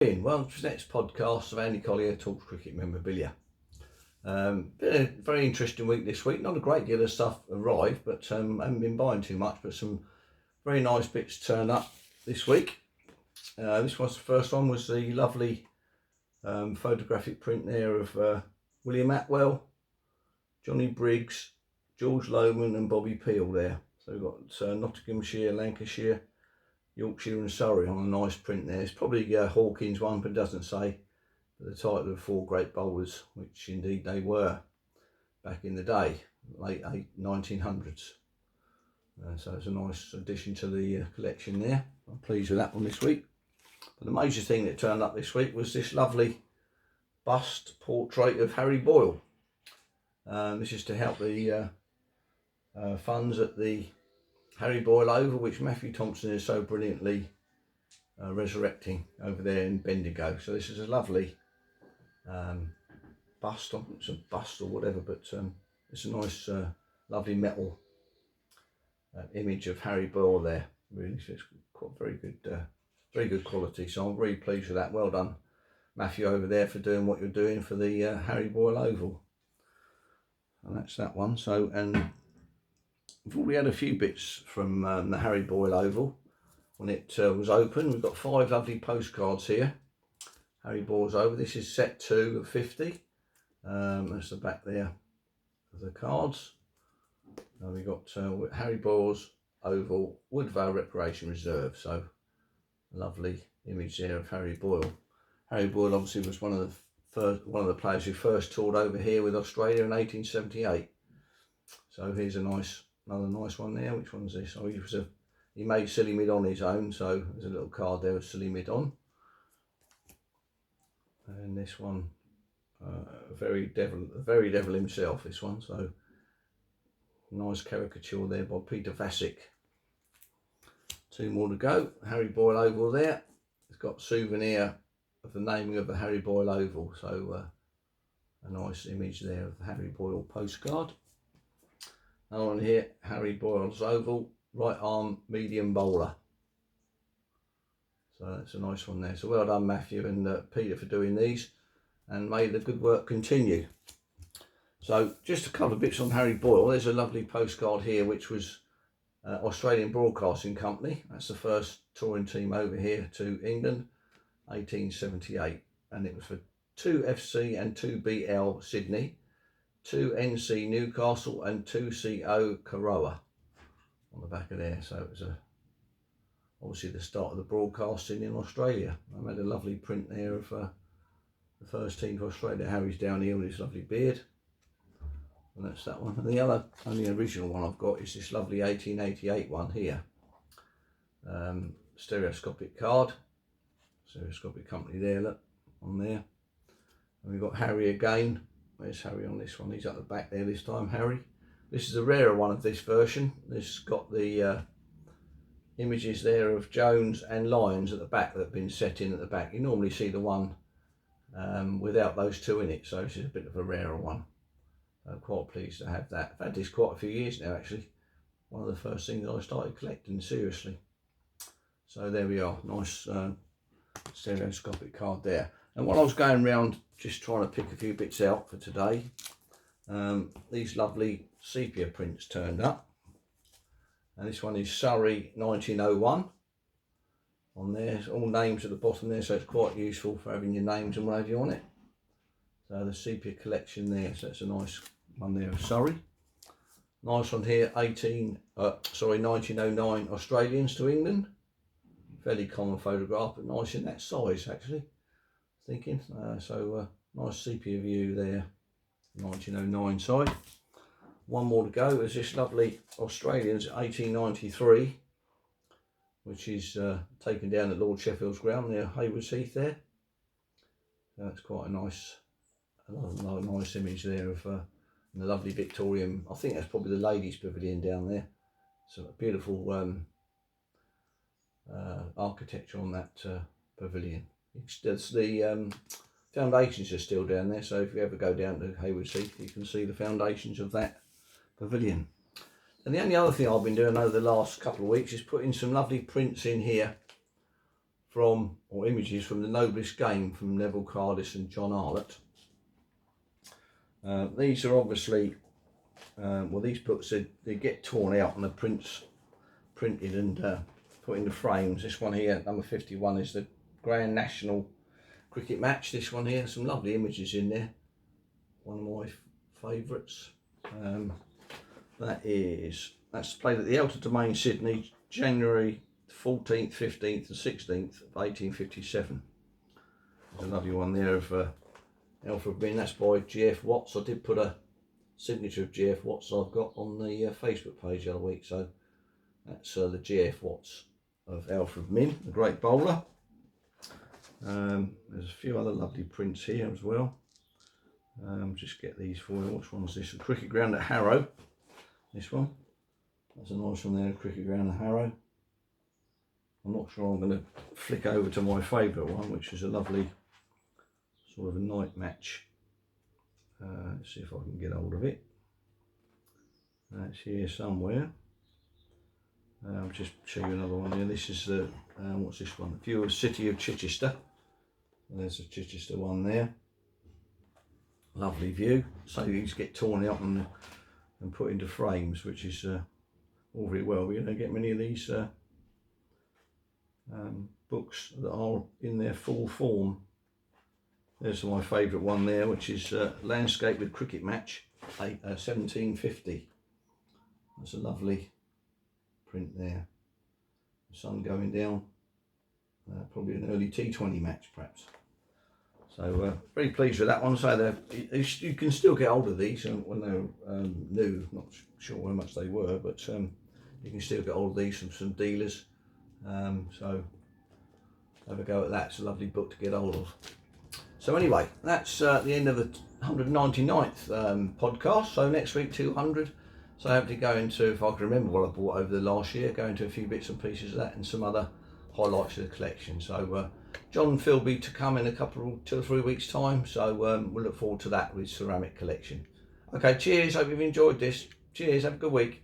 Welcome to the next podcast of Andy Collier-talks cricket memorabilia. Been a very interesting week this week. Not a great deal of stuff arrived, but I haven't been buying too much, but some very nice bits turned up this week. This was the first one, was the lovely photographic print there of William Atwell, Johnny Briggs, George Lohman and Bobby Peel there. So we've got Nottinghamshire, Lancashire, Yorkshire and Surrey on a nice print there. It's probably Hawkins one, but it doesn't say. But the title of four great bowlers, which indeed they were back in the day, late 1900s. So it's a nice addition to the collection there. I'm pleased with that one this week. But the major thing that turned up this week was this lovely bust portrait of Harry Boyle. This is to help the funds at the Harry Boyle Oval, which Matthew Thompson is so brilliantly resurrecting over there in Bendigo. So this is a lovely bust, it's a bust or whatever, but it's a nice lovely metal image of Harry Boyle there. Really, so it's quite very good quality. So I'm really pleased with that. Well done, Matthew, over there, for doing what you're doing for the Harry Boyle Oval. And that's that one. So, and we've already had a few bits from the Harry Boyle Oval when it was open. We've got 5 lovely postcards here. Harry Boyle's Oval. This is set 2 of 50. That's the back there of the cards. We've got Harry Boyle's Oval, Woodvale Recreation Reserve. So a lovely image there of Harry Boyle. Harry Boyle obviously was one of the players who first toured over here with Australia in 1878. So here's another nice one there. Which one's this? Oh, he made Silly Mid on his own, so there's a little card there with Silly Mid on. And this one, very devil himself, this one. So nice caricature there by Peter Vassick. 2 more to go. Harry Boyle Oval there. It's got souvenir of the naming of the Harry Boyle Oval. So a nice image there of the Harry Boyle postcard. Another one here, Harry Boyle's Oval, right arm medium bowler. So that's a nice one there. So well done, Matthew and Peter, for doing these, and may the good work continue. So just a couple of bits on Harry Boyle. There's a lovely postcard here, which was Australian Broadcasting Company. That's the first touring team over here to England, 1878, and it was for 2FC and 2BL Sydney, 2NC Newcastle and 2CO Karoa on the back of there. So it was obviously the start of the broadcasting in Australia. I made a lovely print there of the first team for Australia. Harry's down here with his lovely beard, and that's that one. And the other only original one I've got is this lovely 1888 one here, stereoscopic card, stereoscopic company there, look on there. And we've got Harry again. Where's Harry on this one? He's at the back there this time, Harry. This is a rarer one of this version. This has got the images there of Jones and Lyons at the back that have been set in at the back. You normally see the one without those 2 in it, so this is a bit of a rarer one. I'm quite pleased to have that. I've had this quite a few years now, actually. One of the first things I started collecting seriously. So there we are, nice stereoscopic card there. And while I was going around just trying to pick a few bits out for today, these lovely sepia prints turned up. And this one is Surrey 1901 on there. All names at the bottom there, so it's quite useful for having your names and what have you on it. So the sepia collection there, so that's a nice one there of Surrey. Nice one here, 1909 Australians to England. Fairly common photograph, but nice in that size actually. Thinking nice sepia view there, 1909 side. One more to go. There's this lovely Australians 1893, which is taken down at Lord Sheffield's ground near Haywards Heath there. So that's quite a nice image there of the lovely Victorian. I think that's probably the ladies' pavilion down there. So a beautiful architecture on that pavilion. The foundations are still down there, so if you ever go down to Haywards Heath, you can see the foundations of that pavilion. And the only other thing I've been doing over the last couple of weeks is putting some lovely prints in here from, or images from, The Noblest Game from Neville Cardis and John Arlott. These are obviously, well, these books, they get torn out and the prints printed and put in the frames. This one here, number 51, is the Grand National Cricket Match. This one here, some lovely images in there. One of my favourites. That's played at the Elter Domain, Sydney, January 14th, 15th and 16th of 1857. There's a lovely one there of Alfred Min. That's by G.F. Watts. I did put a signature of G.F. Watts I've got on the Facebook page the other week. So that's the G.F. Watts of Alfred Min, the great bowler. There's a few other lovely prints here as well. Just get these for you. Which one's this? A cricket ground at Harrow. This one. That's a nice one there, a cricket ground at Harrow. I'm not sure I'm going to flick over to my favourite one, which is a lovely sort of a night match. Let's see if I can get hold of it. That's here somewhere. I'll just show you another one here. This is the, what's this one? The view of City of Chichester. There's a Chichester one there. Lovely view. So these get torn out and put into frames, which is all very well. We don't get many of these books that are in their full form. There's my favourite one there, which is Landscape with Cricket Match, 1750. That's a lovely print there. The sun going down, probably an early T20 match perhaps. So very pleased with that one. So you can still get hold of these when they're new. Not sure how much they were, but you can still get hold of these from some dealers. So have a go at that. It's a lovely book to get hold of. So anyway, that's the end of the 199th podcast. So next week 200. So hopefully go into, if I can remember what I bought over the last year, go into a few bits and pieces of that and some other highlights of the collection. So John Philby to come in a couple of 2 or 3 weeks time. So we'll look forward to that with ceramic collection. Okay, cheers. Hope you've enjoyed this. Cheers. Have a good week.